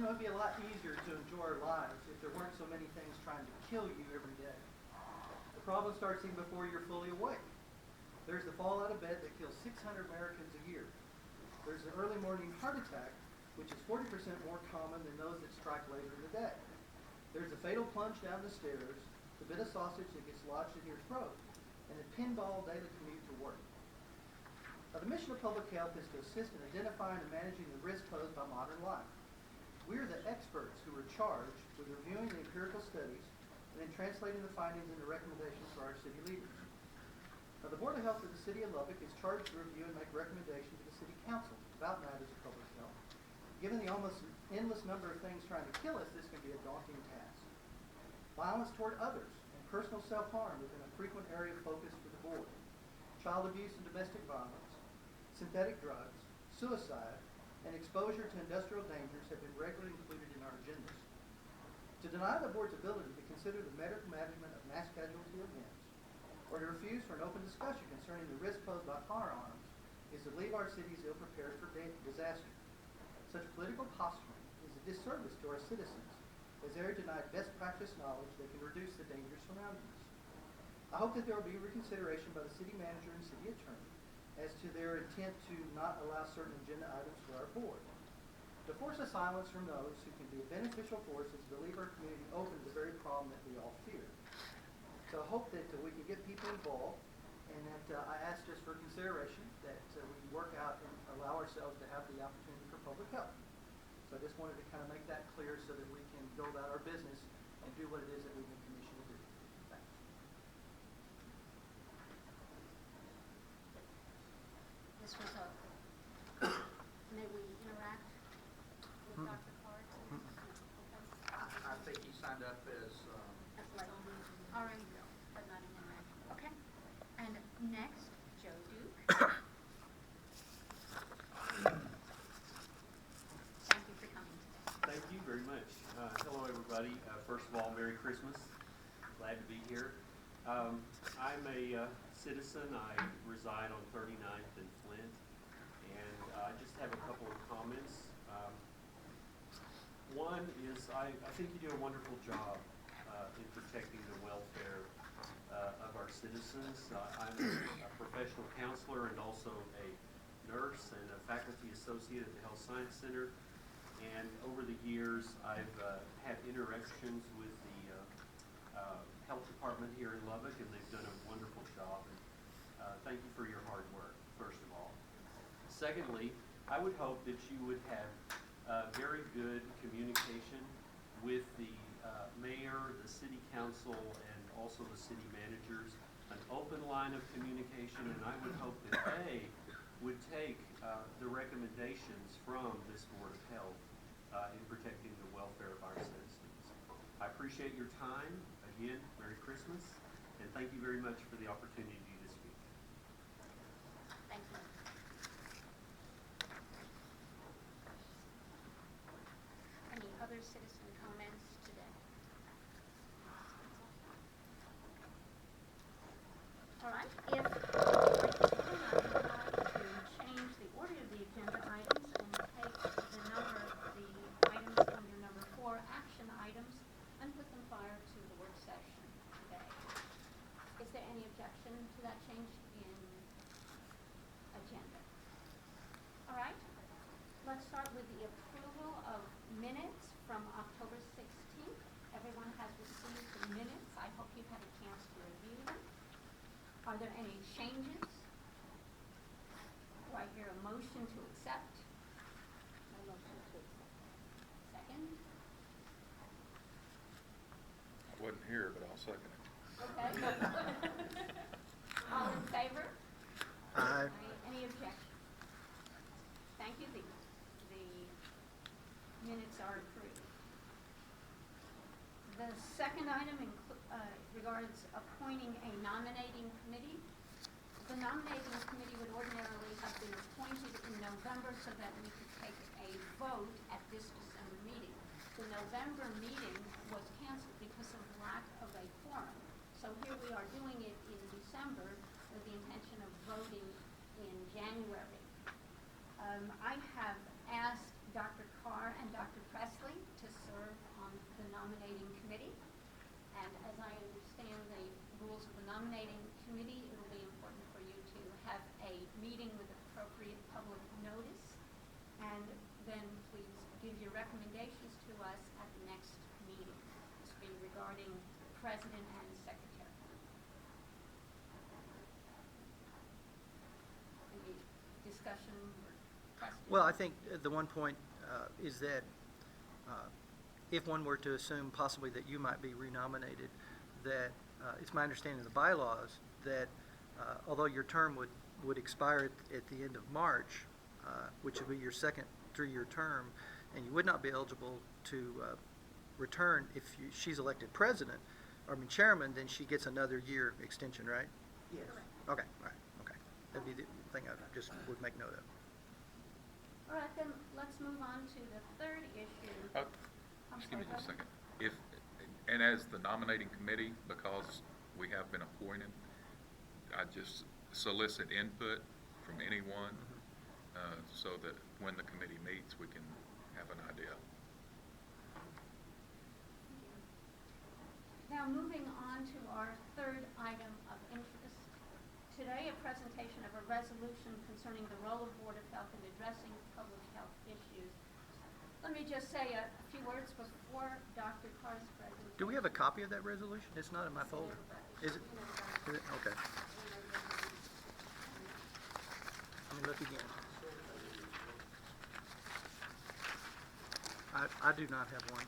it'd be a lot easier to enjoy our lives if there weren't so many things trying to kill you every day. The problem starts even before you're fully awake. There's the fall out of bed that kills 600 Americans a year. There's the early morning heart attack, which is 40% more common than those that strike later in the day. There's the fatal plunge down the stairs, the bit of sausage that gets lodged in your throat, and the pinball daily commute to work. Now, the mission of public health is to assist in identifying and managing the risk posed by modern life. We're the experts who are charged with reviewing the empirical studies and then translating the findings into recommendations for our city leaders. Now, the Board of Health of the City of Lubbock is charged to review and make recommendations to the City Council about matters of public health. Given the almost endless number of things trying to kill us, this can be a daunting task. Violence toward others and personal self-harm have been a frequent area of focus for the Board. Child abuse and domestic violence, synthetic drugs, suicide, and exposure to industrial dangers have been regularly included in our agendas. To deny the Board's ability to consider the medical management of mass casualty events, or to refuse for an open discussion concerning the risk posed by firearms, is to leave our cities ill-prepared for disaster. Such political posturing is a disservice to our citizens, as they are denied best practice knowledge that can reduce the dangers surrounding us. I hope that there will be reconsideration by the city manager and city attorney as to their intent to not allow certain agenda items for our board. To force a silence from those who can be a beneficial force is to leave our community open to the very problem that we all fear. So I hope that we can get people involved, and that I ask just for consideration that we work out and allow ourselves to have the opportunity for public health. So I just wanted to kind of make that clear so that we can go about our business and do what it is that we've been commissioned to do. Thanks. This was a, may we interact with Dr. Carr? I think he signed up as all right, but not an interaction. Okay. And next, Joe Duke. Thank you for coming today. Thank you very much. Hello, everybody. First of all, Merry Christmas. Glad to be here. I'm a citizen. I reside on 39th and Flint, and I just have a couple of comments. One is I think you do a wonderful job in protecting the welfare of our citizens. I'm a professional counselor and also a nurse and a faculty associate at the Health Science Center. And over the years, I've had interactions with the health department here in Lubbock, and they've done a wonderful job. And thank you for your hard work, first of all. Secondly, I would hope that you would have very good communication with the mayor, the city council, and also the city managers, an open line of communication, and I would hope that they would take the recommendations from this Board of Health in protecting the welfare of our citizens. I appreciate your time. Again, Merry Christmas, and thank you very much for the opportunity to speak. Thank you. Any other citizen comments today? All right. If I would like to change the order of the agenda items and take the items under number 4, action items, and put them prior to the work session today. Is there any objection to that change in agenda? All right. Let's start with the approval of minutes from October 16th. Everyone has received the minutes. I hope you've had a chance to review them. Are there any changes? Do I hear a motion to accept? A motion to accept. Second? I wasn't here, but I'll second it. Okay. All in favor? Aye. Any objection? Thank you. The minutes are approved. The second item regards appointing a nominating committee. The nominating committee would ordinarily have been appointed in November so that we could take a vote at this December meeting. The November meeting was canceled because of lack of a quorum. So here we are doing it in December with the intention of voting in January. I have asked Dr. Carr and Dr. Presley serve on the nominating committee. And as I understand the rules of the nominating committee, it will be important for you to have a meeting with appropriate public notice. And then please give your recommendations to us at the next meeting. This will be regarding president and secretary. Any discussion or questions? Well, I think the one point is that if one were to assume possibly that you might be renominated, that it's my understanding of the bylaws that although your term would expire at the end of March, which would be your second 3-year term, and you would not be eligible to return if she's elected president, chairman, then she gets another year extension, right? Yes. Okay, all right, okay. That'd be the thing I just would make note of. All right, then let's move on to the third issue. I'm Just give me sorry, just a go ahead. second. And as the nominating committee, because we have been appointed, I just solicit input from anyone so that when the committee meets, we can have an idea. Now, moving on to our third item of interest. Today, a presentation of a resolution concerning the role of Board of Health in addressing public health issues. Let me just say a few words before Dr. Carr's presentation. Do we have a copy of that resolution? It's not in my folder. Is it? Is it? Okay. Let me look again. I do not have one.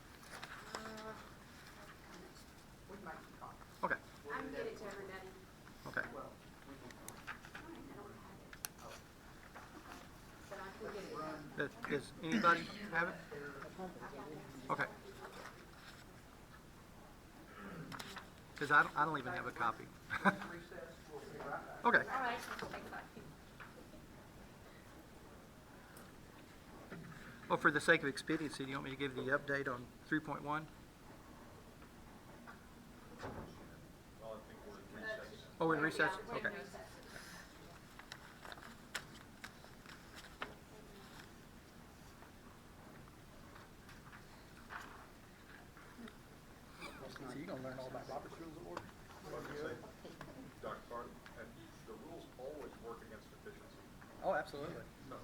We can make some copies. Okay, I can get it to everybody. okay. Well, we can, I don't have it, oh, but I can get it. run. Does anybody have it? Okay. Because I don't even have a copy. Recess, we'll be right back. Okay. All right, let's take 5. Well, for the sake of expediency, do you want me to give the update on 3.1? Well, I think we're in recess. Oh, we're in recess? Yeah, we're in Okay. recess. So you're going to learn all about Robert's Rules of Order? What did you say? Dr. Carr, and the rules always work against efficiency. Oh, absolutely. So,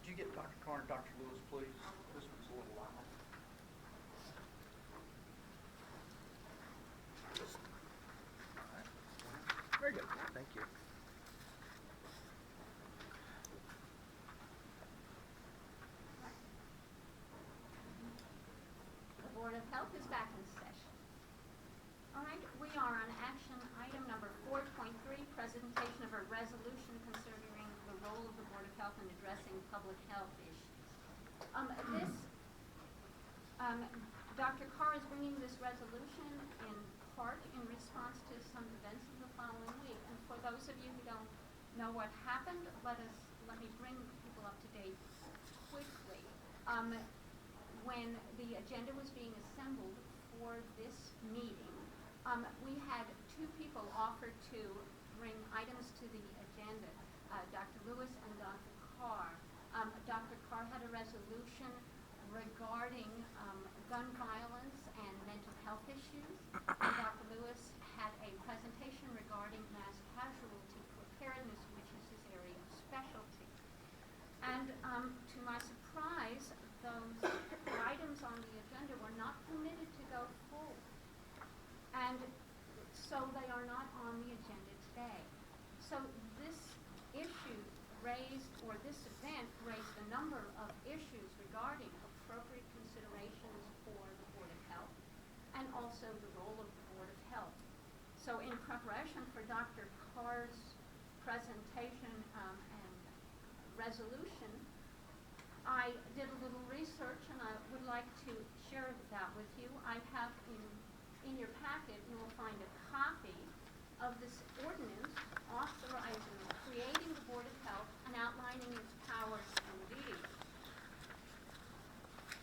Could you get Dr. Carr and Dr. Lewis, please? This one's a little loud. Very good. Thank you. The Board of Health is back in session. All right, we are on action item number 4.3, presentation of a resolution concerning the role of the Board of Health in addressing public health issues. Dr. Carr is bringing this resolution in part in response to some events of the following week. And for those of you who don't know what happened, let me bring people up to date quickly. When the agenda was being assembled for this meeting, we had 2 people offer to bring items to the agenda, Dr. Lewis and Dr. Carr. Dr. Carr had a resolution regarding gun violence and mental health issues. And Dr. Lewis had a presentation regarding mass casualty preparedness, which is his area of specialty. And to my surprise, those items on the agenda were not permitted to go forward. And so they are not on the agenda today. So this issue raised, or this event raised a number of issues regarding appropriate considerations for the Board of Health and also the role of the Board of Health. So in preparation for Dr. Carr's presentation and resolution, I did a little research and I would like to share that with you. I have in your packet, you will find a copy of this ordinance authorizing creating the Board of Health and outlining its powers and duties.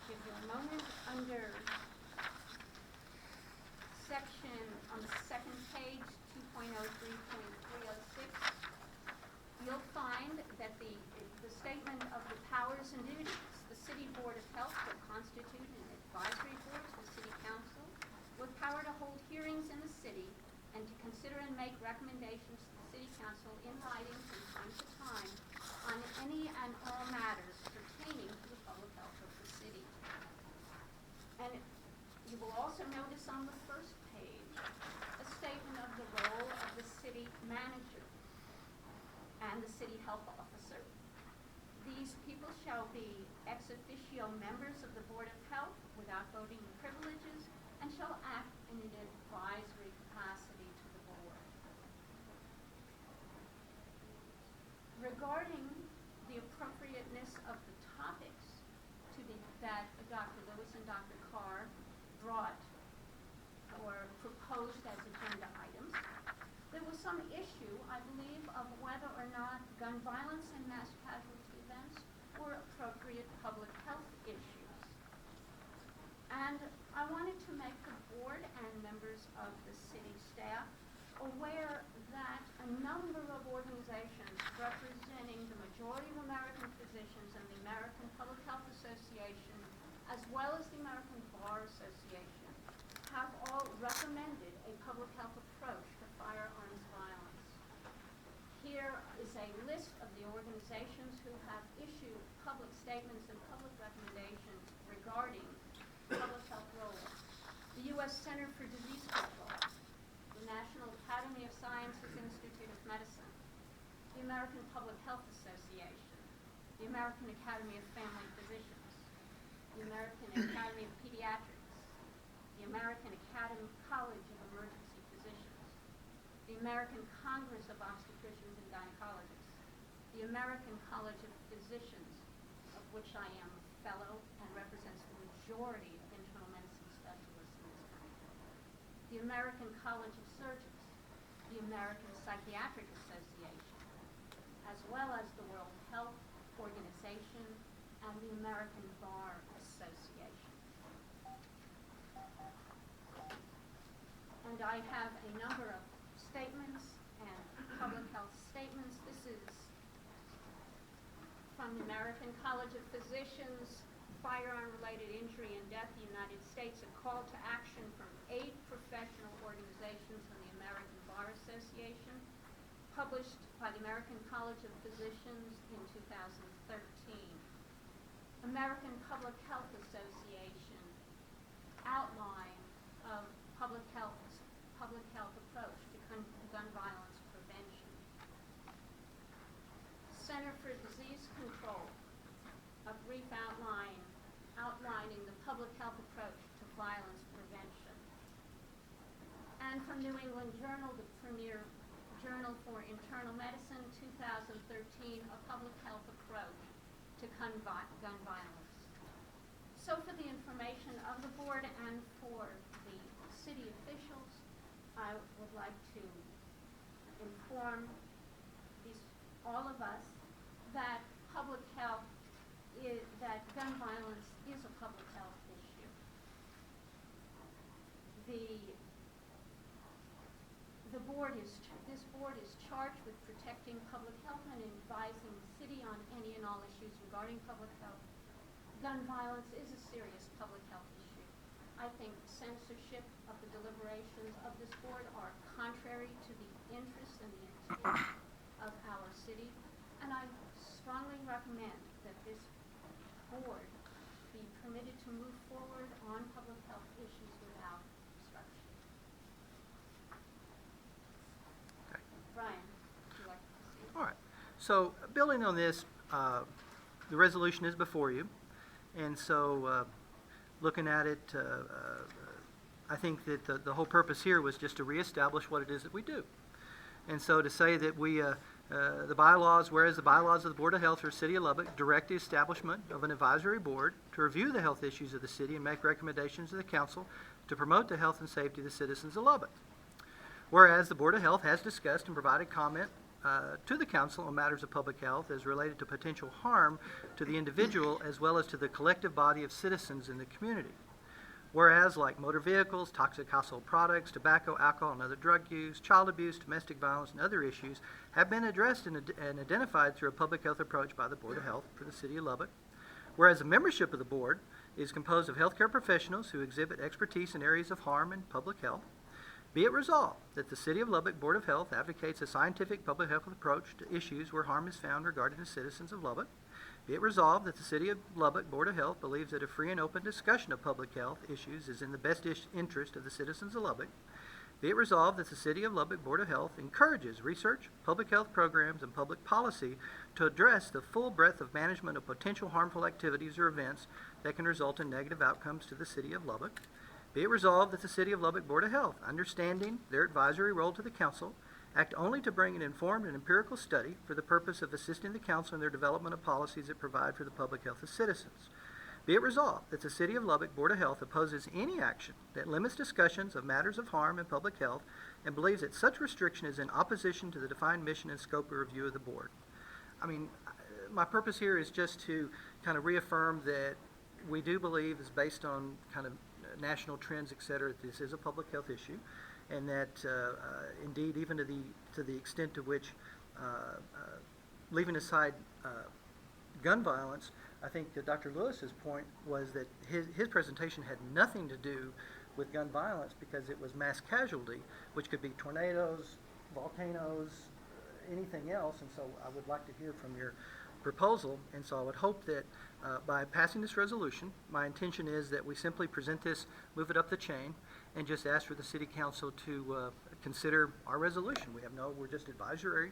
Give you a moment statement of the powers and duties. The City Board of Health will constitute an advisory board to the City Council with power to hold hearings in the city and to consider and make recommendations to the City Council in writing from time to time on any and all matters pertaining to the public health of the city. And you will also notice on the first page a statement of the role of the city manager and the city health officer. These people shall be ex officio members of the Board of Health without voting privileges and shall act in an advisory capacity to the board. Regarding the appropriateness of the topics that Dr. Lewis and Dr. Carr brought or proposed as agenda items, there was some issue, I believe, of whether or not gun violence and mass casualty events were appropriate public health issues. And I wanted to make the board and members of the city staff aware that a number of organizations representing the majority of American physicians and the American Public Health Association, as well as the American Bar Association, have all recommended a public health approach to firearms violence. Here is a list of the organizations who have issued public statements and public recommendations regarding public health roles. The U.S. Center for Disease Control, the National Academy of Sciences Institute of Medicine, the American Public Health Association, the American Academy of Family Physicians, the American Academy of Pediatrics, the American College of Emergency Physicians, the American Congress of Obstetricians and Gynecologists, the American College of Physicians, of which I am a fellow and represents the majority of internal medicine specialists in this country, the American College of Surgeons, the American Psychiatric Association, as well as the World Health Organization and the American Bar Association. And I have a number of statements and public health statements. This is from the American College of Physicians, Firearm-Related Injury and Death in the United States, a call to action from 8 professional organizations and the American Bar Association, published by the American College of Physicians in 2013. American Public Health Association outline of public health approach to gun violence prevention. Center for Disease Control, a brief outlining the public health approach to violence prevention. And from New England Journal, the premier journal for internal medicine, 2013, a public health approach to gun violence. So for the information of the board and for the city officials, I would like to inform all of us that that gun violence is a public health issue. This board is charged with protecting public health and advising the city on any and all issues regarding public health. Gun violence is a serious public health issue. I think censorship of the deliberations of this board are contrary to the interests and the intent of our city, and I strongly recommend that this board be permitted to move forward on public health issues without obstruction. Okay. Brian, would you like to proceed? All right. So building on this, the resolution is before you. And so looking at it, I think that the whole purpose here was just to reestablish what it is that we do. And so to say that the bylaws, whereas the bylaws of the Board of Health for the City of Lubbock direct the establishment of an advisory board to review the health issues of the city and make recommendations to the council to promote the health and safety of the citizens of Lubbock. Whereas the Board of Health has discussed and provided comment to the council on matters of public health as related to potential harm to the individual as well as to the collective body of citizens in the community. Whereas, like motor vehicles, toxic household products, tobacco, alcohol, and other drug use, child abuse, domestic violence, and other issues have been addressed and identified through a public health approach by the Board of Health for the City of Lubbock. Whereas the membership of the board is composed of healthcare professionals who exhibit expertise in areas of harm and public health. Be it resolved that the City of Lubbock Board of Health advocates a scientific public health approach to issues where harm is found regarding the citizens of Lubbock. Be it resolved that the City of Lubbock Board of Health believes that a free and open discussion of public health issues is in the best interest of the citizens of Lubbock. Be it resolved that the City of Lubbock Board of Health encourages research, public health programs, and public policy to address the full breadth of management of potential harmful activities or events that can result in negative outcomes to the City of Lubbock. Be it resolved that the City of Lubbock Board of Health, understanding their advisory role to the Council, act only to bring an informed and empirical study for the purpose of assisting the Council in their development of policies that provide for the public health of citizens. Be it resolved that the City of Lubbock Board of Health opposes any action that limits discussions of matters of harm in public health and believes that such restriction is in opposition to the defined mission and scope of review of the Board. I mean, my purpose here is just to kind of reaffirm that we do believe, is based on kind of national trends, et cetera, that this is a public health issue, and that indeed, even to the extent to which leaving aside gun violence, I think that Dr. Lewis's point was that his presentation had nothing to do with gun violence because it was mass casualty, which could be tornadoes, volcanoes, anything else. And so I would like to hear from your proposal. And so I would hope that by passing this resolution, my intention is that we simply present this, move it up the chain, and just ask for the City Council to consider our resolution. We're just advisory.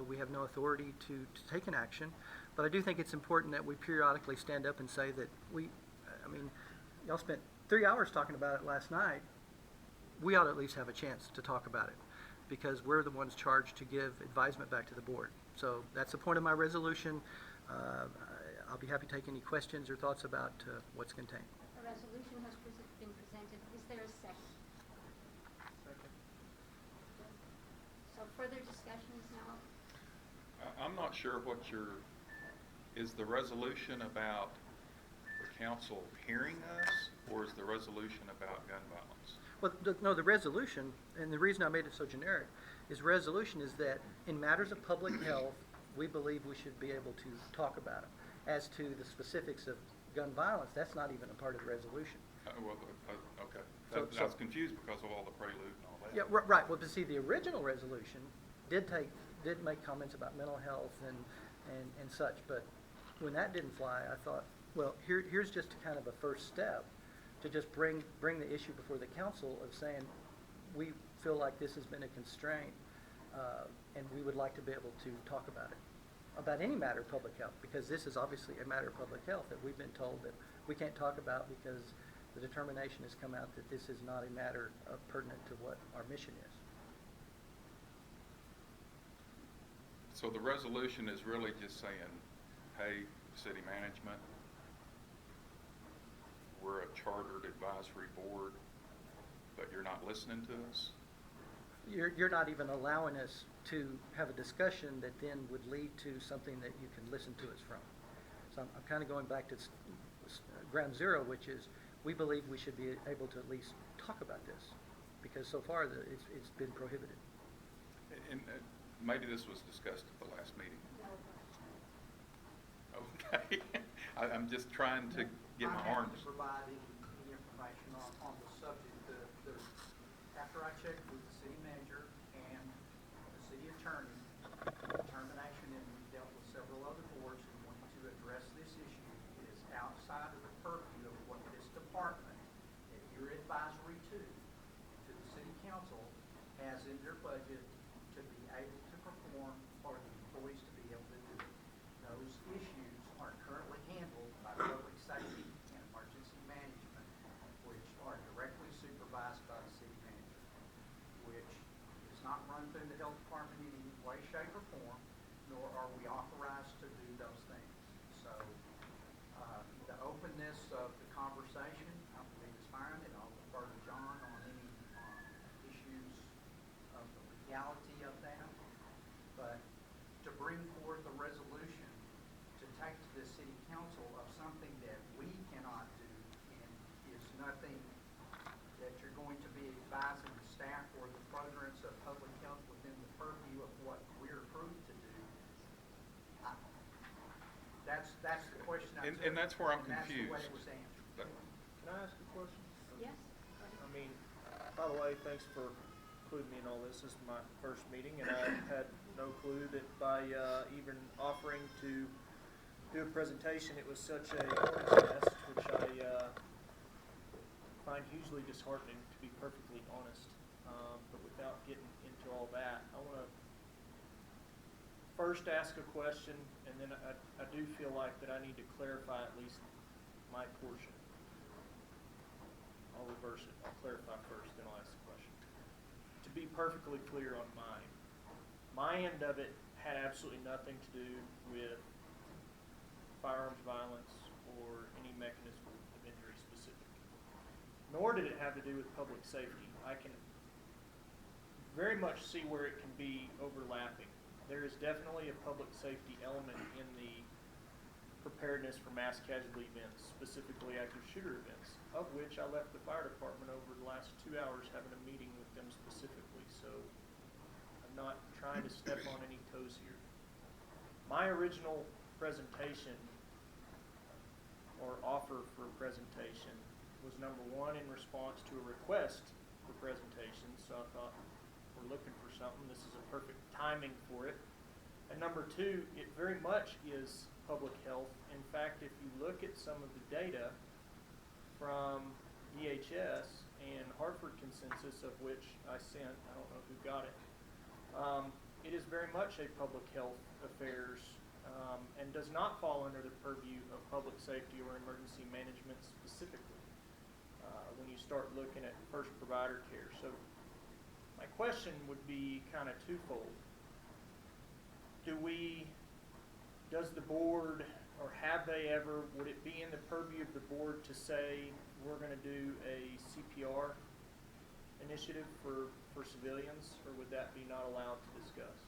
We have no authority to take an action. But I do think it's important that we periodically stand up and say that y'all spent 3 hours talking about it last night. We ought to at least have a chance to talk about it because we're the ones charged to give advisement back to the board. So that's the point of my resolution. I'll be happy to take any questions or thoughts about what's contained. The resolution has been presented. Is there a second? Second. So further discussion is now. I'm not sure what is the resolution about the council hearing us, or is the resolution about gun violence? Well, the resolution, and the reason I made it so generic, is resolution is that in matters of public health, we believe we should be able to talk about it. As to the specifics of gun violence, that's not even a part of the resolution. Okay. So- I was confused because of all the prelude and all that. Yeah, right. Well, but see, the original resolution did make comments about mental health and such, but when that didn't fly, I thought, well, here's just kind of a first step to just bring the issue before the council of saying we feel like this has been a constraint, and we would like to be able to talk about it, about any matter of public health, because this is obviously a matter of public health that we've been told that we can't talk about because the determination has come out that this is not a matter of pertinent to what our mission is. So the resolution is really just saying, hey, city management, we're a chartered advisory board, but you're not listening to us? You're not even allowing us to have a discussion that then would lead to something that you can listen to us from. So I'm kind of going back to ground zero, which is we believe we should be able to at least talk about this because so far it's been prohibited. And maybe this was discussed at the last meeting. Okay. I'm just trying to get my arms. I'm happy to provide any information on the subject. After I checked with the city manager and the city attorney, the determination, and we dealt with several other boards who wanted to address this issue, it is outside of the purview of what this department that you're advisory to the city council has in their budget to be able to perform or the employees to be able to do it. Those issues are currently handled by public safety and emergency management, which are directly supervised by the city manager, which is not run through the health department in any way, shape, or form, nor are we authorized to do those things. So the openness of the conversation, I believe, is fine, and I'll defer to John on any issues of the legality of that. But to bring forth a resolution to take to the city council of something that we cannot do and is nothing that you're going to be advising the staff or the furtherance of public health within the purview of what we're approved to do. That's the question I took. And that's where I'm and that's the way confused. it was answered. But- Can I ask a question? Yes? I mean, by the way, thanks for including me in all this. This is my first meeting, and I had no clue that by even offering to do a presentation, it was such a hornet's nest, which I find hugely disheartening, to be perfectly honest. But without getting into all that, I want to first ask a question, and then I do feel like that I need to clarify at least my portion. I'll reverse it. I'll clarify first, then I'll ask the question. To be perfectly clear on mine, my end of it had absolutely nothing to do with firearms violence or any mechanism of injury specific. Nor did it have to do with public safety. I can very much see where it can be overlapping. There is definitely a public safety element in the preparedness for mass casualty events, specifically active shooter events, of which I left the fire department over the last 2 hours having a meeting with them specifically, so I'm not trying to step on any toes here. My original presentation or offer for presentation was number one in response to a request for presentation, so I thought we're looking for something, this is a perfect timing for it. And number two, it very much is public health. In fact, if you look at some of the data from DHS and Hartford consensus, of which I sent, I don't know who got it, it is very much a public health affairs and does not fall under the purview of public safety or emergency management specifically when you start looking at first provider care. So my question would be kind of twofold. Does the board, or have they ever, would it be in the purview of the board to say we're going to do a CPR initiative for civilians, or would that be not allowed to discuss?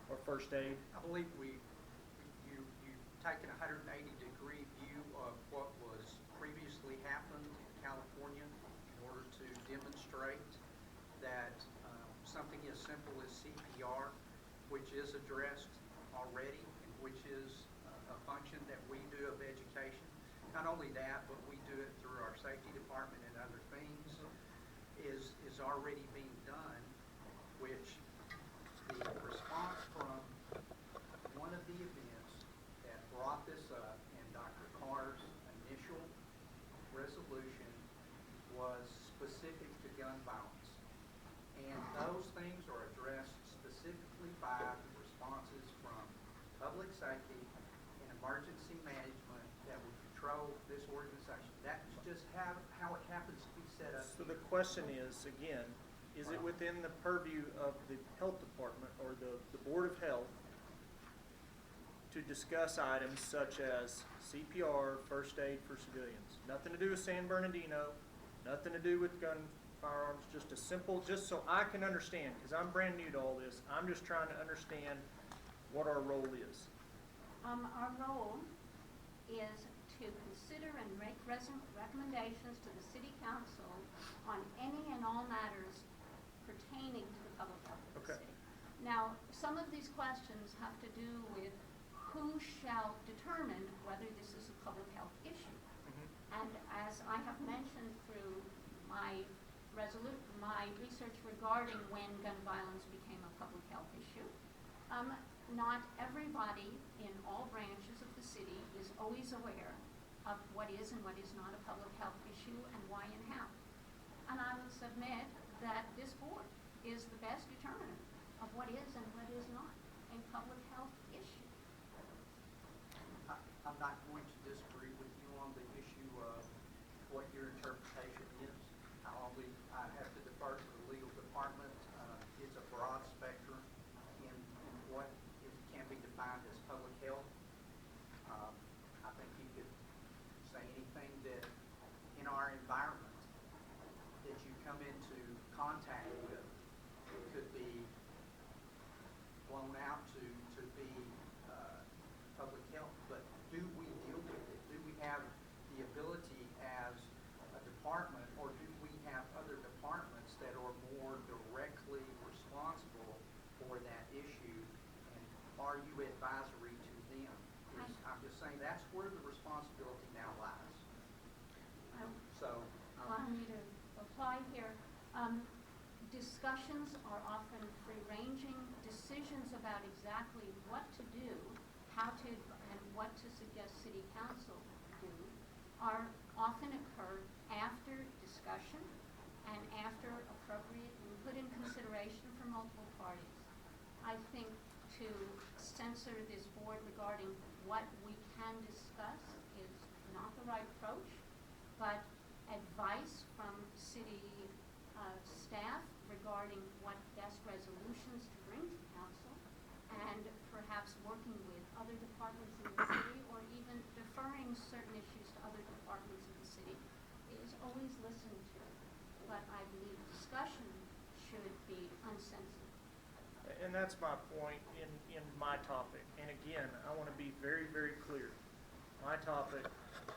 Or first aid? I believe you've taken a 180-degree view of what was previously happened in California in order to demonstrate that something as simple as CPR, which is addressed already and which is a function that we do of education. Not only that, but we do it through our safety department and other things, is already being done, which the response from one of the events that brought this up in Dr. Carr's initial resolution was specific to gun violence. And those things are addressed specifically by the responses from public safety and emergency management that would control this organization. That's just how it happens to be set up. So the question is, again, is it within the purview of the health department or the Board of Health to discuss items such as CPR, first aid for civilians? Nothing to do with San Bernardino, nothing to do with firearms, just a simple, just so I can understand, because I'm brand new to all this, I'm just trying to understand what our role is. Our role is to consider and make recommendations to the city council on any and all matters pertaining to the public health of the Okay. city. Now, some of these questions have to do with who shall determine whether this is a public health issue. And as I have mentioned through my research regarding when gun violence became a public health issue, not everybody in all branches of the city is always aware of what is and what is not a public health issue and why and how. And I would submit that this board is the best determinant of what is and what is not a public health issue. I'm not going to disagree with you on the issue of what your interpretation is. I have to defer to the legal department. It's a broad spectrum in what can be defined as public health. I think you could say anything that in our environment that you come into contact with could be blown out to be public health. But do we deal with it? Do we have the ability for that issue, and are you advisory to them? I'm just saying, that's where the responsibility now lies. So, Allow me to apply here. Discussions are often free-ranging. Decisions about exactly what to do, how to, and what to suggest City Council do are often occur after discussion and after appropriate input and consideration from multiple parties. I think to censor this board regarding what we can discuss is not the right approach, but advice from city staff regarding what best resolutions to bring to council, and perhaps working with other departments in the city, or even deferring certain issues to other departments in the city, is always listened to. But I believe discussion should be uncensored. And that's my point in my topic. And again, I want to be very, very clear. My topic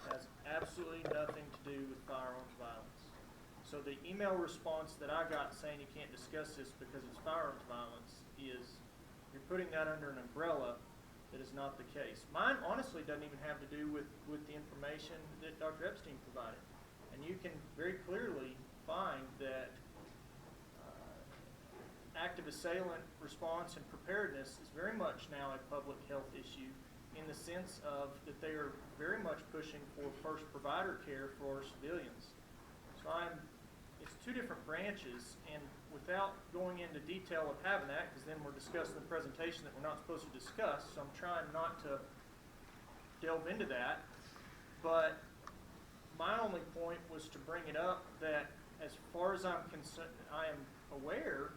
has absolutely nothing to do with firearms violence. So the email response that I got saying you can't discuss this because it's firearms violence is, you're putting that under an umbrella that is not the case. Mine honestly doesn't even have to do with the information that Dr. Epstein provided. And you can very clearly find that active assailant response and preparedness is very much now a public health issue, in the sense of that they are very much pushing for first provider care for civilians. So it's two different branches, and without going into detail of having that, because then we're discussing the presentation that we're not supposed to discuss, so I'm trying not to delve into that. But my only point was to bring it up that as far as I'm concerned, I am aware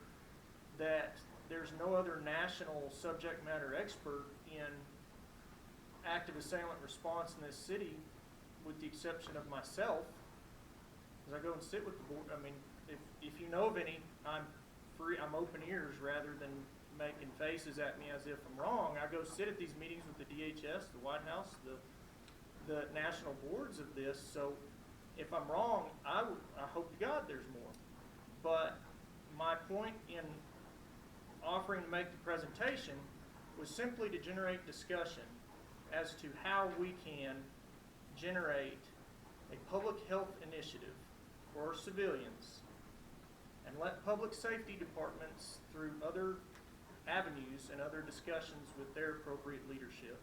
that there's no other national subject matter expert in active assailant response in this city, with the exception of myself. As I go and sit with the board, I mean, if you know of any, I'm open ears rather than making faces at me as if I'm wrong. I go sit at these meetings with the DHS, the White House, the national boards of this. So if I'm wrong, I hope to God there's more. But my point in offering to make the presentation was simply to generate discussion as to how we can generate a public health initiative for civilians and let public safety departments, through other avenues and other discussions with their appropriate leadership,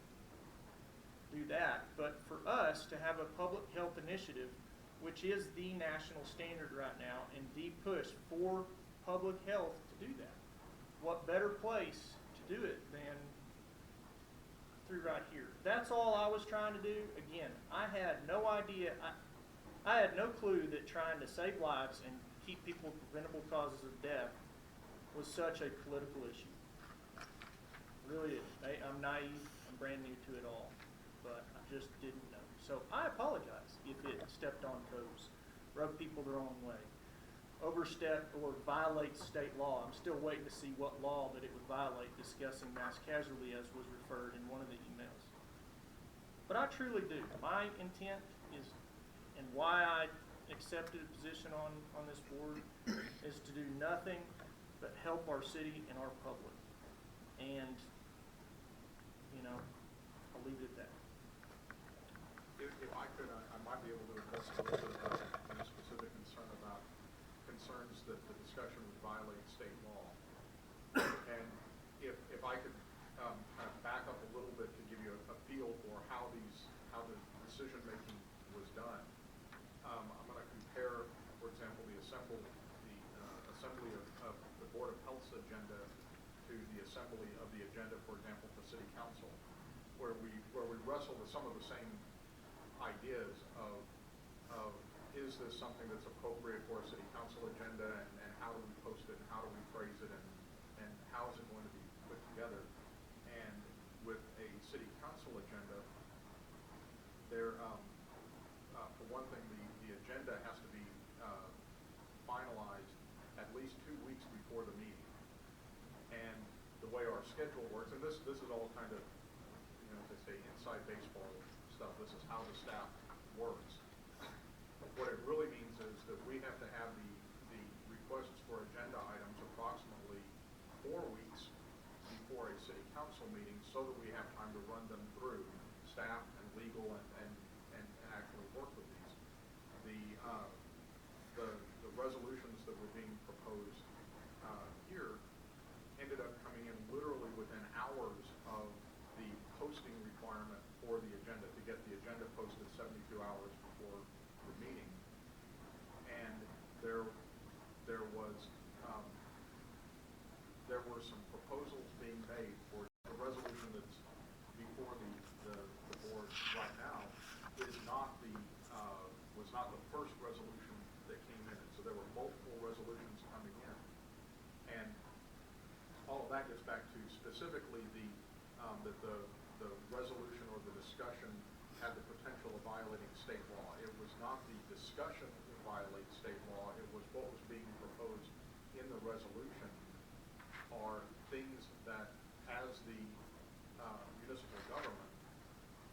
do that. But for us to have a public health initiative, which is the national standard right now and the push for public health to do that, what better place to do it than through right here? That's all I was trying to do. Again, I had no idea, I had no clue that trying to save lives and keep people with preventable causes of death was such a political issue. Really, I'm naive, I'm brand new to it all, but I just didn't know. So I apologize if it stepped on toes, rubbed people the wrong way, overstepped or violates state law. I'm still waiting to see what law that it would violate, discussing mass casualty as was referred in one of the emails. But I truly do. My intent is, and why I accepted a position on this board, is to do nothing but help our city and our public. And, you know, I'll leave it at that. If I could, I might be able to address a little bit about a specific concern about concerns that the discussion would violate state law. And if I could kind of back up a little bit to give you a feel for how the decision making was done. I'm going to compare, for example, the assembly of the Board of Health's agenda to the assembly of the agenda, for example, for City Council, where we wrestle with some of the same ideas of is this something that's appropriate for a City Council agenda, and how do we post it, and how do we phrase it, and how is it going to be put together. And with a City Council agenda, there, for one thing, the agenda has to be finalized at least 2 weeks before the meeting. And the way our schedule works, and this is all kind of, you know, as they say, inside baseball stuff. This is how the staff works. What it really means is that we have to have the requests for agenda items approximately 4 weeks council meetings so that we have time to run them through, staff and legal and actually work with these. The resolutions that were being proposed here ended up coming in literally within hours of the posting requirement for the agenda, to get the agenda posted 72 hours before the meeting. And there were some proposals being made for the resolution that's before the board right now was not the first resolution that came in. So there were multiple resolutions coming in. And all of that gets back to specifically that the resolution or the discussion had the potential of violating state law. It was not the discussion that violated state law. It was what was being proposed in the resolution are things that, as the municipal government,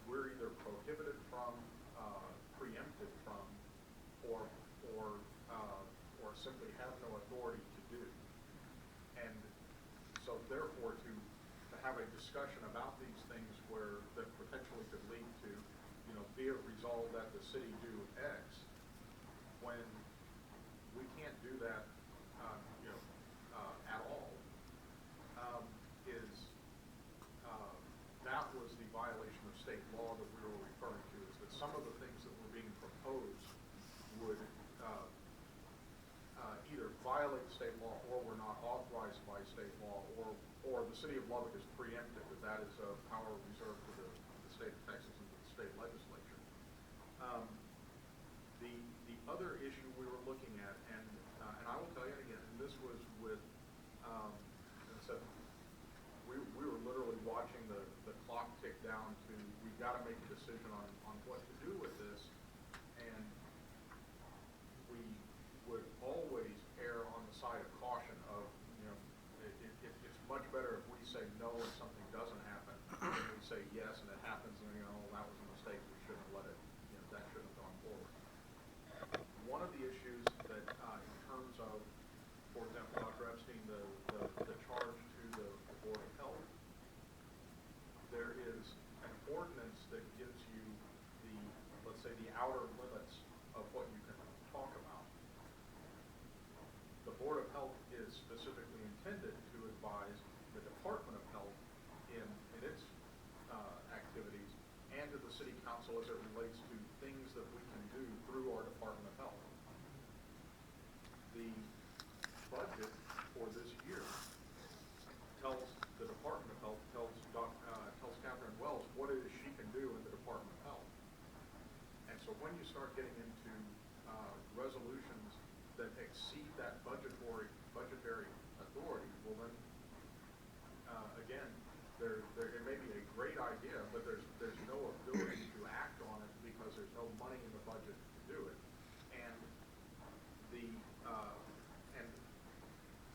we're either prohibited from, preempted from, or simply have no authority to do. And so therefore to have a discussion about these things that potentially could lead to, be it resolved that the city do X, when we can't do that, at all, that was the violation of state law that we were referring to, is that some of the things that were being proposed would either violate state law or were not authorized by state law, or the city of Lubbock is preempted, that is a power reserved to the state of Texas and to the state legislature. The other issue we were looking at, and I will tell you again, and this was with, we were literally watching the clock tick down to, we've got to make a decision on what to do with this, and we would always err on the side of caution of, it's much better if we say no and something doesn't happen, than we say yes and it happens and that was a mistake, we shouldn't have let it, that shouldn't have gone forward. One of the issues that, in terms of, for example, Dr. Epstein, the charge to the Board of Health, there is an ordinance that gives you let's say the outer limits of what you can talk about. The Board of Health is specifically intended to advise the Department of Health in its activities, and to the City Council as it relates to things that we can do through our Department of Health. The budget for this year tells the Department of Health, tells Catherine Wells what it is she can do in the Department of Health. And so when you start getting into resolutions that exceed that budgetary authority, well then, again, it may be a great idea, but there's no ability to act on it because there's no money in the budget to do it. And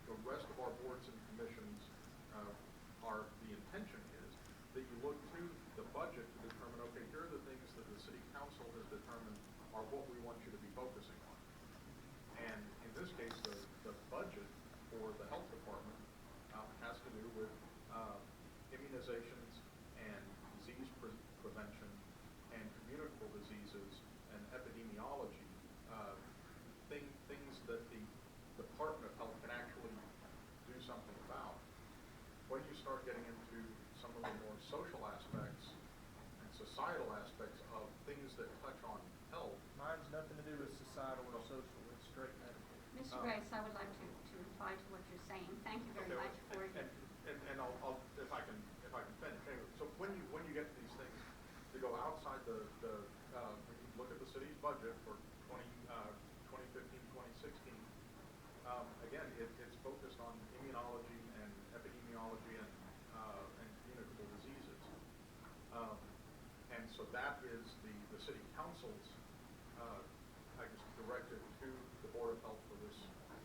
the rest of our boards and commissions the intention is that you look to the budget to determine, okay, here are the things that the City Council has determined are what we want you to be focusing on. And in this case, the budget for the health department has to do with immunizations and disease prevention and communicable diseases and epidemiology, things that the Department of Health can actually do something about. When you start getting into some of the more social aspects and societal aspects of things that touch on health. Mine's nothing to do with societal or social, it's straight medical. Mr. Grace, I would like to reply to what you're saying. Thank you very much for your... And I'll if I can finish. Anyway, so when you get these things to go outside when you look at the city's budget for 2015, 2016, again, it's focused on immunology and epidemiology and communicable diseases. And so that is the city council's, I guess, directive to the Board of Health for this.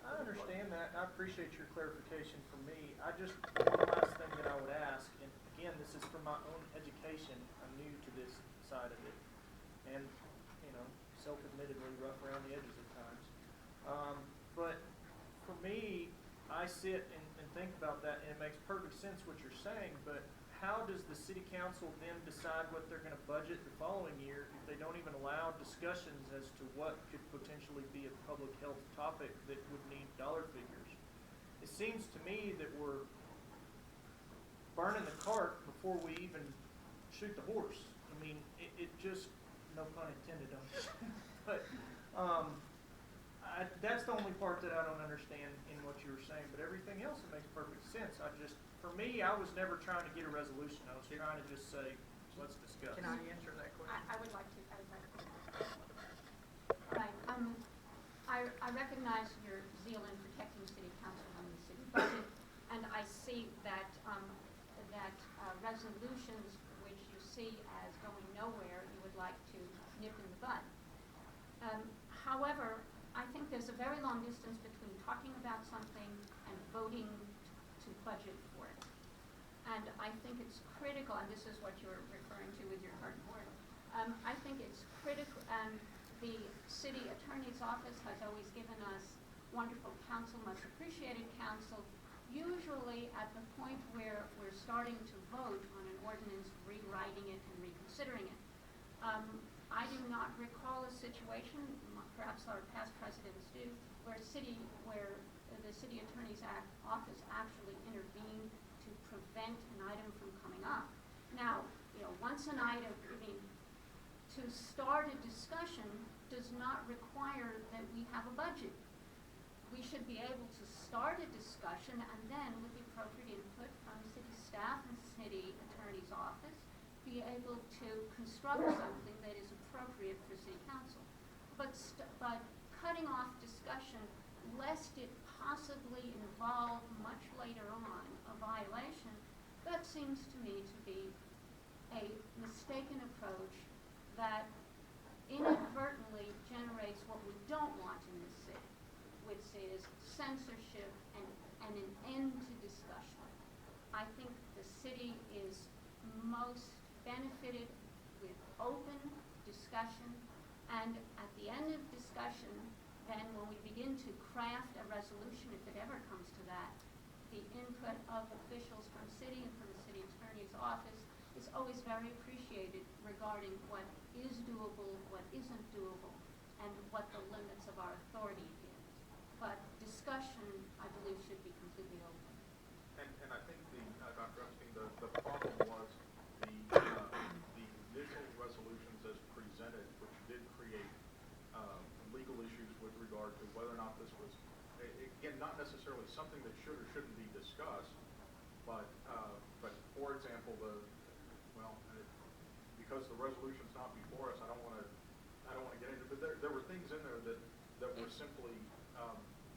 I understand that, and I appreciate your clarification for me. One last thing that I would ask, and again, this is for my own education. I'm new to this side of it, and self-admittedly rough around the edges at times. But for me, I sit and think about that, and it makes perfect sense what you're saying. But how does the city council then decide what they're gonna budget the following year if they don't even allow discussions as to what could potentially be a public health topic that would need dollar figures? It seems to me that we're burning the cart before we even shoot the horse. I mean, it just, no pun intended on this, but, that's the only part that I don't understand in what you were saying, but everything else, it makes perfect sense. For me, I was never trying to get a resolution. I was trying to just say, let's discuss. Can I answer that question? I would like to, I would like to. Right, I recognize your zeal in protecting city council and the city budget, and I see that, resolutions which you see as going nowhere, you would like to nip in the bud. However, I think there's a very long distance between talking about something and voting to budget for it. And I think it's critical, and this is what you're referring to with your current board, I think it's critical, and the city attorney's office has always given us wonderful counsel, much appreciated counsel, usually at the point where we're starting to vote on an ordinance, rewriting it and reconsidering it. I do not recall a situation, perhaps our past presidents do, where the city attorney's office actually intervened to prevent an item from coming up. Now, once an item, to start a discussion does not require that we have a budget. We should be able to start a discussion and then, with the appropriate input from city staff and city attorney's office, be able to construct something that is appropriate for city council. But cutting off discussion, lest it possibly involve much later on a violation, that seems to me to be a mistaken approach that inadvertently generates what we don't want in this city, which is censorship and an end to discussion. I think the city is most benefited with open discussion, and at the end of discussion, then when we begin to craft a resolution, if it ever comes to that, the input of officials from city and from the city attorney's office is always very appreciated regarding what is doable, what isn't doable, and what the limits of our authority is. But discussion, I believe, should be completely open. And I think Dr. Epstein, the problem was the initial resolutions as presented, which did create legal issues with regard to whether or not this was, again, not necessarily something that should or shouldn't be discussed, but for example, because the resolution's not before us, I don't want to get into it, but there were things in there that were simply.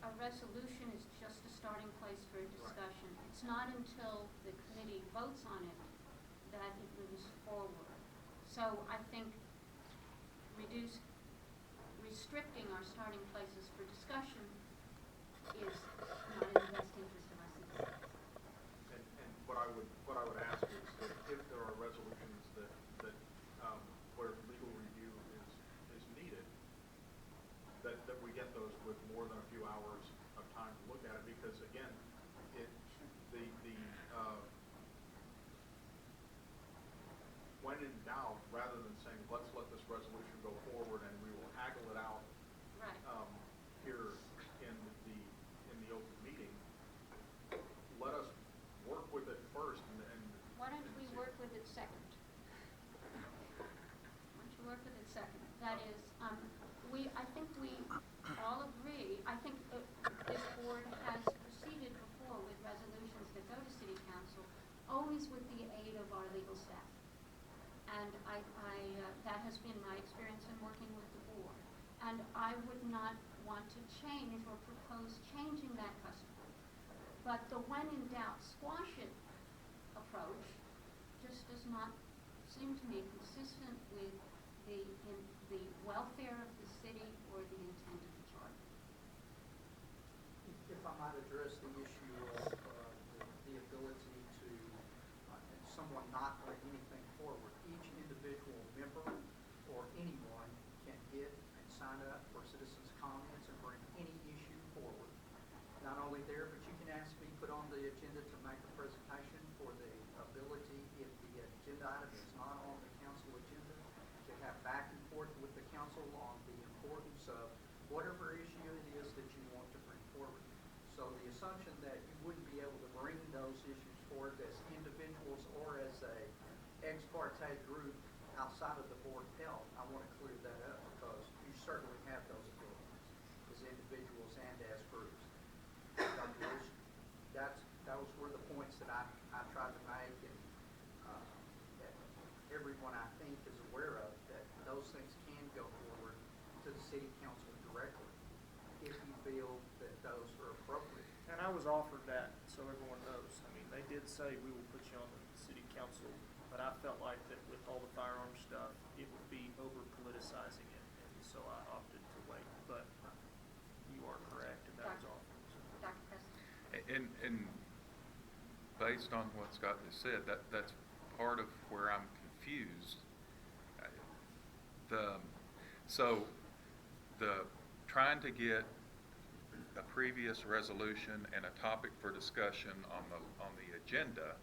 A resolution is just a starting place for a discussion. Right. It's not until the committee votes on it that it moves forward. So I think restricting our starting places for discussion is not in the best interest of our citizens. And what I would ask is that if there are resolutions that where legal review is needed, that we get those with more than a few hours of time to look at it, because again, when in doubt, rather than saying let's let this resolution go forward and we will haggle it out right. Here in the open meeting, let us work with it first and why don't we work with it second? Why don't you work with it second? That is, I think we all agree. I think this board has proceeded before with resolutions that go to city council, always with the aid of our legal staff. And that has been my experience in working with the board. And I would not want to change or propose changing that custom. But the when in doubt, squash it approach just does not seem to me consistent with the welfare of the city or the intent of the charter. If I might address the issue of the ability to someone not bring anything forward. Each individual member or anyone can get and sign up for citizens' comments and bring any issue forward. Not only there, but you can ask me, put on the agenda to make a presentation for the ability, if of whatever issue it is that you want to bring forward. So the assumption that you wouldn't be able to bring those issues forward as individuals or as a ex parte group outside of the Board of Health, I want to clear that up because you certainly have those abilities as individuals and as groups. Dr. Bush, that was where the points that I tried to make, and that everyone I think is aware of, that those things can go forward to the city council directly if you feel that those are appropriate. And I was offered that, so everyone knows. I mean, they did say we will put you on the city council, but I felt like that with all the firearms stuff, it would be over politicizing it, and so I opted to wait. But you are correct, and that was offered. So. Dr. Preston? And based on what Scott just said, that's part of where I'm confused. The trying to get a previous resolution and a topic for discussion on the agenda,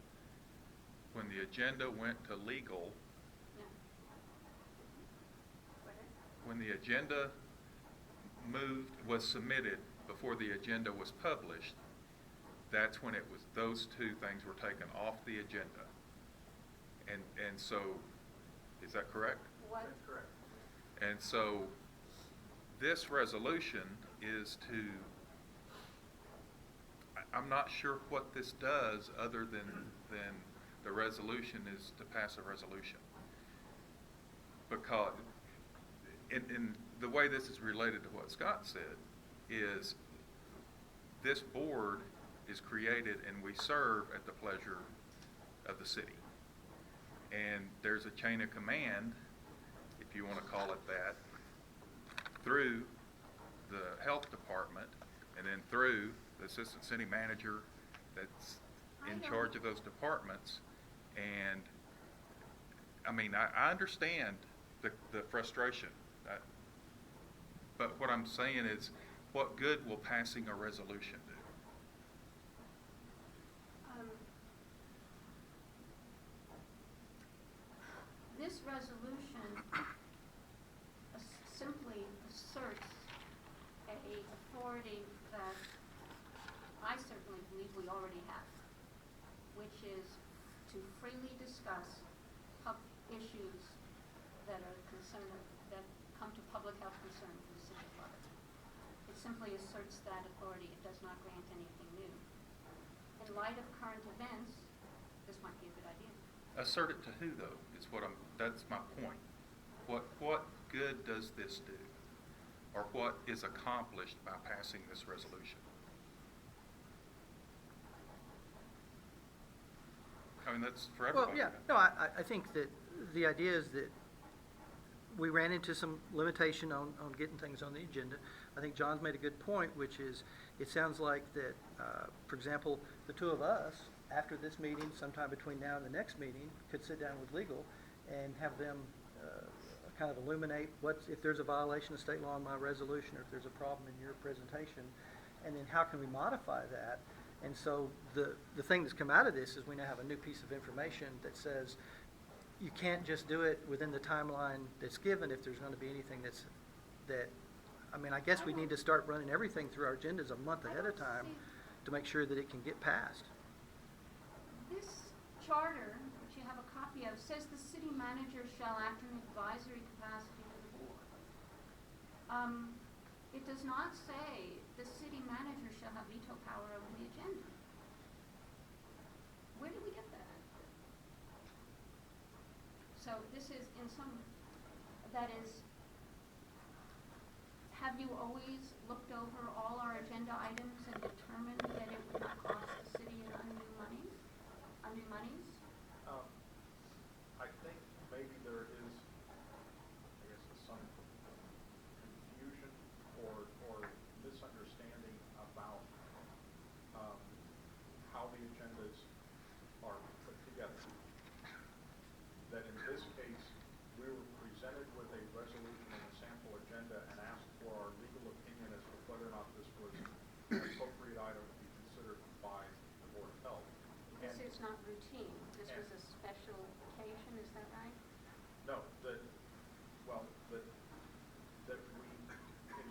when the agenda went to legal, No. Go ahead. when the agenda was submitted before the agenda was published, that's when those two things were taken off the agenda. And so, is that correct? What? That's correct. And so, this resolution is I'm not sure what this does other than the resolution is to pass a resolution. Because, in the way this is related to what Scott said, is this board is created and we serve at the pleasure of the city. And there's a chain of command, if you want to call it that, through the health department and then through the assistant city manager that's in charge of those departments. And I mean, I understand the frustration, but what I'm saying is, what good will passing a resolution do? This resolution simply asserts a authority that I certainly believe we already have, which is to freely discuss issues that come to public health concern for the city of Lubbock. It simply asserts that authority. It does not grant anything new. In light of current events, this might be a good idea. Assert it to who, though, is that's my point. What good does this do? Or what is accomplished by passing this resolution? I mean, that's for everybody. Well, yeah, no, I think that the idea is that we ran into some limitation on getting things on the agenda. I think John's made a good point, which is, it sounds like that, for example, the two of us, after this meeting, sometime between now and the next meeting, could sit down with legal and have them kind of illuminate if there's a violation of state law in my resolution, or if there's a problem in your presentation, and then how can we modify that? And so the thing that's come out of this is we now have a new piece of information that says you can't just do it within the timeline that's given if there's going to be anything I mean, I guess we need to start running everything through our agendas a month ahead of time to make sure that it can get passed. This charter, which you have a copy of, says the city manager shall act in advisory capacity to the board. It does not say the city manager shall have veto power over the agenda. Where did we get that? So this is have you always looked over all our agenda items and determined that it would not cost the city undue monies? I think maybe there is, I guess, some confusion or misunderstanding about how the agendas are put together. That in this case, we were presented with a resolution and a sample agenda and asked for our legal opinion as to whether or not this was an appropriate item to be considered by the Board of Health. This is not routine. This was a special occasion, is that right? No, that we, in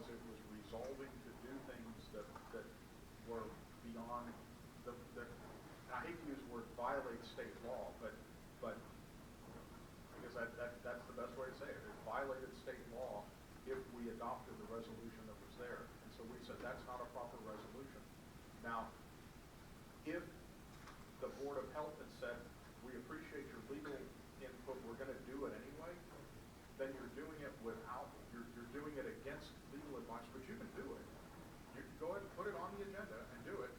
it was resolving to do things that were beyond I hate to use the word violate state law, but because that's the best way to say it. It violated state law if we adopted the resolution that was there. And so we said that's not a proper resolution. Now, if the Board of Health had said, we appreciate your legal input, we're going to do it anyway, then you're doing it you're doing it against legal advice, but you can do it. You can go ahead and put it on the agenda and do it.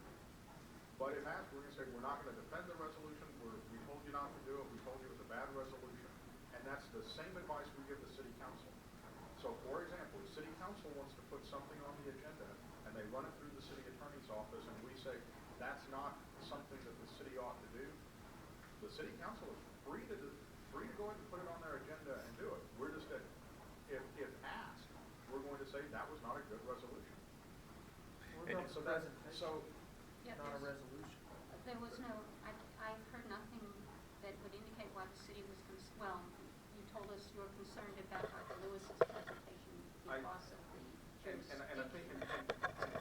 But if asked, we're going to say, we're not going to defend the resolution, we told you not to do it, we told you it was a bad resolution. And that's the same advice we give the city council. So for example, if city council wants to put something on the agenda and they run it through the city attorney's office and we say, that's not something that the city ought to do, the city council is free to go ahead and put it on their agenda and do it. We're just, if asked, we're going to say that was not a good resolution. What about So the that's, presentation? so, Yeah, Not a there's- resolution. There was no, I've heard nothing that would indicate why the city was, well, you told us you were concerned about Dr. Lewis's presentation because of the jurisdiction. and I think, and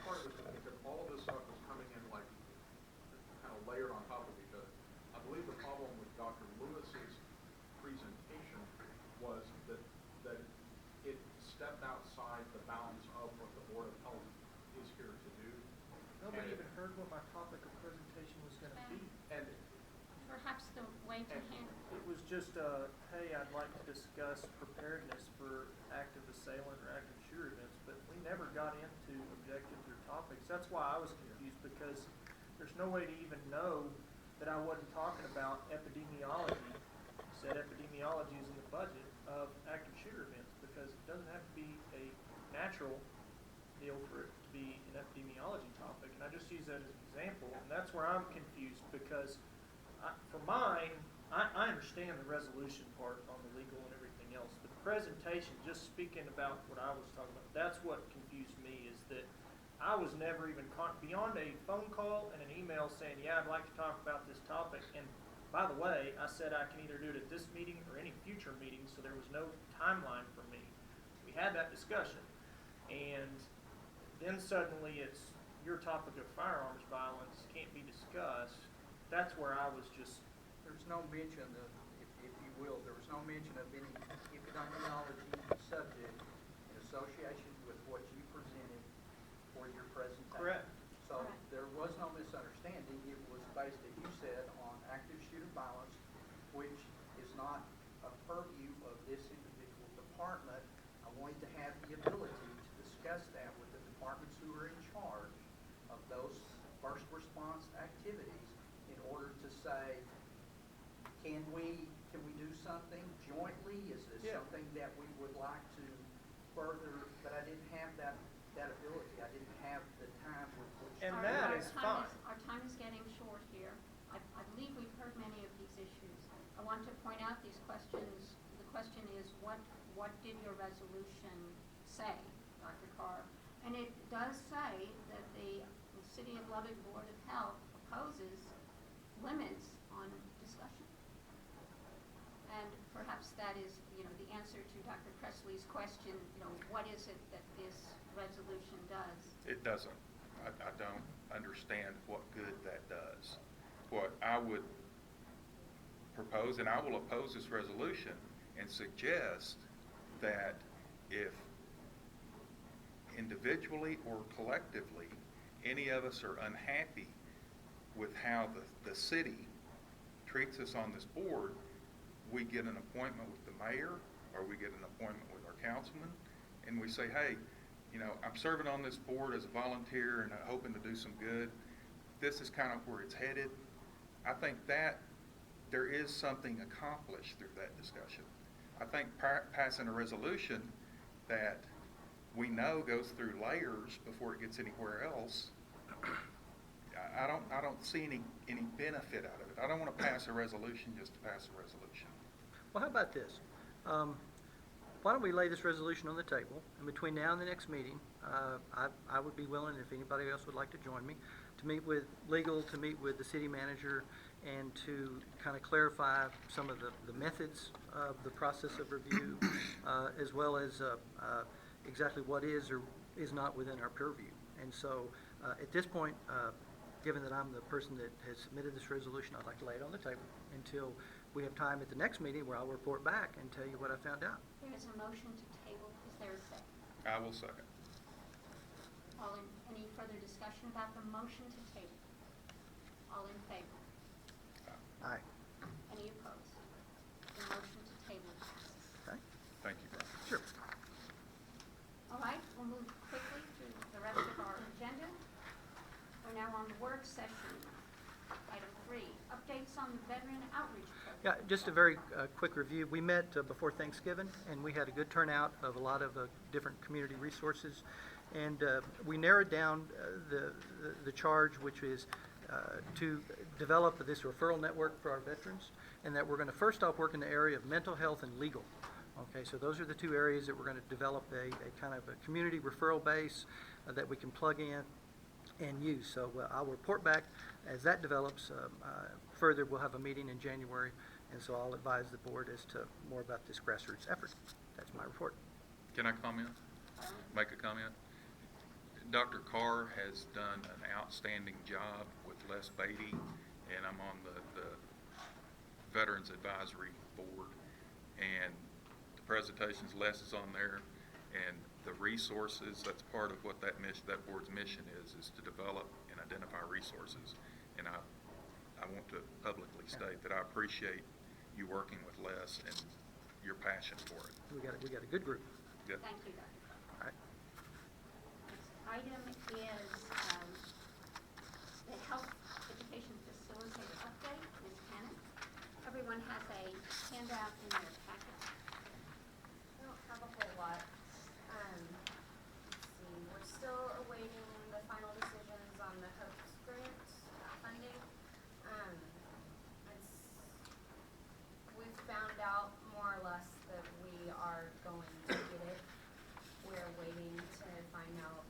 part of this is because all of this stuff is coming in like, kind of layered on top of each other. I believe the problem with Dr. Lewis's presentation was that it stepped outside the bounds of what the Board of Health is here to do. Nobody And even heard what my topic of presentation was going to be. And Perhaps the way to handle, It was just, hey, I'd like to discuss preparedness for active assailant or active shooter events, but we never got into objectives or topics. That's why I was confused, because there's no way to even know that I wasn't talking about epidemiology. Said epidemiology is in the budget of active shooter events, because it doesn't have to be a natural deal for it to be an epidemiology topic. And I just use that as an example, and that's where I'm confused, because for mine, I understand the resolution part on the legal and everything else, but the presentation, just speaking about what I was talking about, that's what confused me, is that I was never even beyond a phone call and an email saying, yeah, I'd like to talk about this topic. And by the way, I said I can either do it at this meeting or any future meeting, so there was no timeline for me. We had that discussion, and then suddenly it's your topic of firearms violence can't be discussed. That's where I was just, There's no mention of, if you will, there was no mention of any epidemiology subject in association with what you presented for your presentation. correct. So Correct. there was no misunderstanding. It was based, as you said, on active shooter violence, which is not a purview of this individual department. I wanted to have the ability to discuss that with the departments who are in charge of those first response activities in order to say, can we do something jointly? Is this Yeah. something that we would like to further? But I didn't have that ability. I didn't have the time with which. And Our- that our is time fine. Our time is getting short here. I believe we've heard many of these issues. I want to point out these questions. The question is, what did your resolution say, Dr. Carr? And it does say that the City of Lubbock Board of Health opposes limits on discussion. And perhaps that is, the answer to Dr. Presley's question, what is it that this resolution does? It doesn't. I don't understand what good that does. What I would propose, and I will oppose this resolution, and suggest that if individually or collectively any of us are unhappy with how the city treats us on this board, we get an appointment with the mayor, or we get an appointment with our councilman, and we say, hey, I'm serving on this board as a volunteer and hoping to do some good. This is kind of where it's headed. I think that there is something accomplished through that discussion. I think passing a resolution that we know goes through layers before it gets anywhere else, I don't see any benefit out of it. I don't want to pass a resolution just to pass a resolution. Well, how about this? Why don't we lay this resolution on the table, and between now and the next meeting, I would be willing, if anybody else would like to join me, to meet with legal, to meet with the city manager, and to kind of clarify some of the methods of the process of review, as well as exactly what is or is not within our purview. And so at this point, given that I'm the person that has submitted this resolution, I'd like to lay it on the table until we have time at the next meeting where I'll report back and tell you what I found out. There is a motion to table. Is there a second? I will second. Any further discussion about the motion to table? All in favor? Aye. Any opposed? The motion to table passes. Okay? Thank you, Brian. Sure. All right, we'll move quickly through the rest of our agenda. We're now on the work session. Item 3, updates on the veteran outreach program. Yeah, just a very quick review. We met before Thanksgiving, and we had a good turnout of a lot of different community resources. And we narrowed down the charge, which is to develop this referral network for our veterans, and that we're going to first off work in the area of mental health and legal. Okay, so those are the two areas that we're going to develop a kind of a community referral base that we can plug in and use. So I'll report back as that develops. Further, we'll have a meeting in January, and so I'll advise the board as to more about this grassroots effort. That's my report. Can I comment? Make a comment? Dr. Carr has done an outstanding job with Les Beatty, and I'm on the Veterans Advisory Board. And the presentations, Les is on there, and the resources, that's part of what that board's mission is to develop and identify resources. And I want to publicly state that I appreciate you working with Les and your passion for it. We got a good group. Good. Thank you, Dr. Carr. All right. Item is the health education facilitator update. Ms. Cannon. Everyone has a handout in their packet. I don't have a whole lot. Let's see, we're still awaiting the final decisions on the HOPES grant funding. We've found out more or less that we are going to get it. We're waiting to find out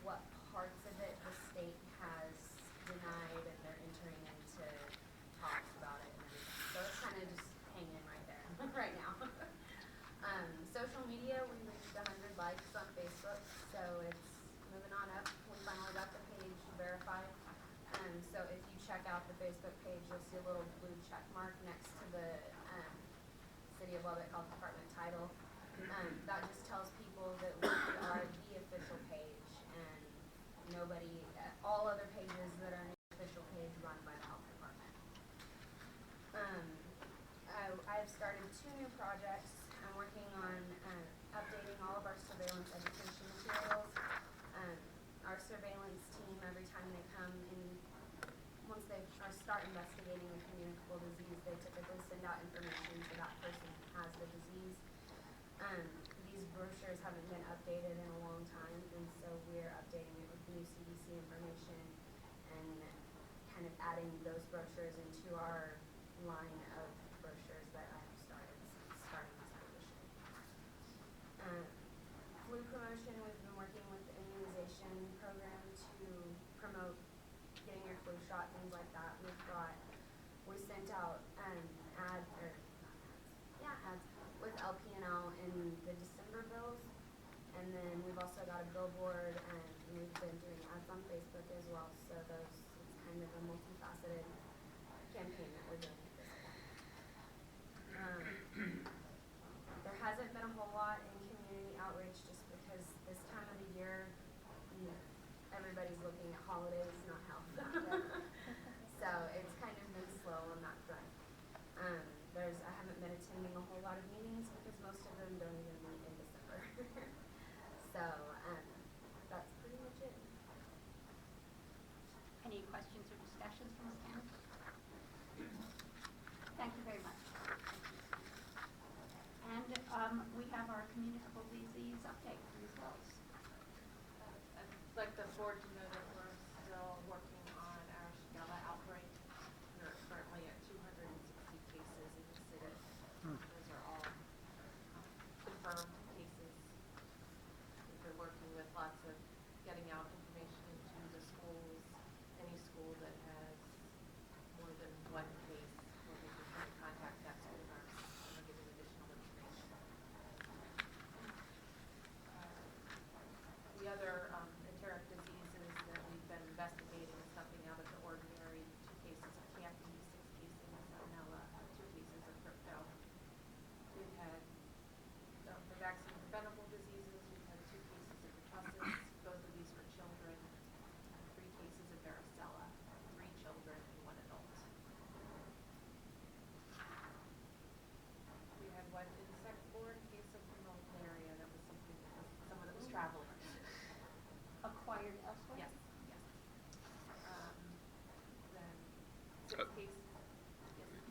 what parts of it the state has denied, and they're entering into talks about it. So it's kind of just hanging right there right now. Social media, we reached 100 likes on Facebook, so it's moving on up. We finally got the page verified. So if you check out the Facebook page, you'll see a little blue check mark next to the City of Lubbock Health Department title. That just tells people that we are the official page, and nobody, all other pages that are in the official page run by the health department. I've started 2 new projects. I'm working on updating all of our surveillance education materials. Our surveillance team, every time they come in, once they start investigating a communicable disease, they typically send out information to that person who has the disease. These brochures haven't been updated in a long time, and so we're updating it with new CDC information and kind of adding those brochures into our line of brochures that I've starting this position. Flu promotion, we've been working with the immunization program to promote getting your flu shot, things like that. We sent out ads with LPNL in the December bills, and then we've also got a billboard, and we've been doing ads on Facebook as well. So it's kind of a multifaceted campaign that we're doing at this point. There hasn't been a whole lot in community outreach just because this time of the year, everybody's looking at holidays, not health. So it's kind of been slow on that front. I haven't been attending a whole lot of meetings because most of them don't even meet in December. So that's pretty much it. Any questions or discussions from Ms. Cannon? Thank you very much. And we have our communicable disease update from Ms. Wells. I'd like the board to know that we're still working on our Shigella outbreak. We're currently at 260 cases in the city. Those are all confirmed cases. We've been working with lots of getting out information to the schools. Any school that has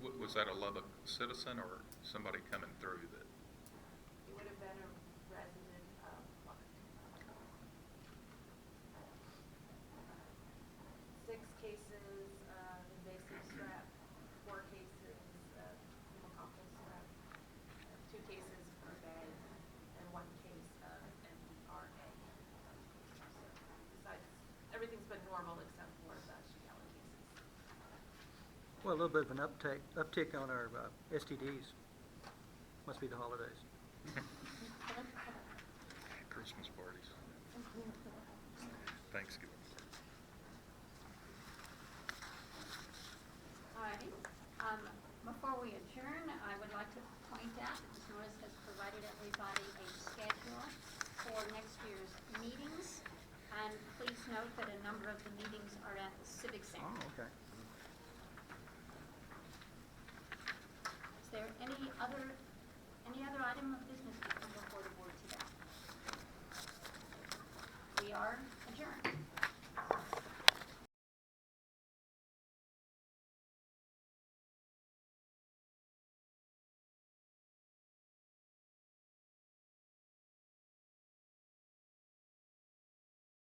Was that a Lubbock citizen or somebody coming through that? It would have been a resident of Lubbock. 6 cases of invasive strep, 4 cases of pneumococcal strep, 2 cases for bed, and 1 case of MDRA. So besides, everything's been normal except for the Shigella cases. Well, a little bit of an uptick on our STDs. Must be the holidays. Christmas parties, Thanksgiving parties. Alrighty. Before we adjourn, I would like to point out that Ms. Norris has provided everybody a schedule for next year's meetings. And please note that a number of the meetings are at the Civic Center. Oh, okay. Is there any other item of business to come before the board today? We are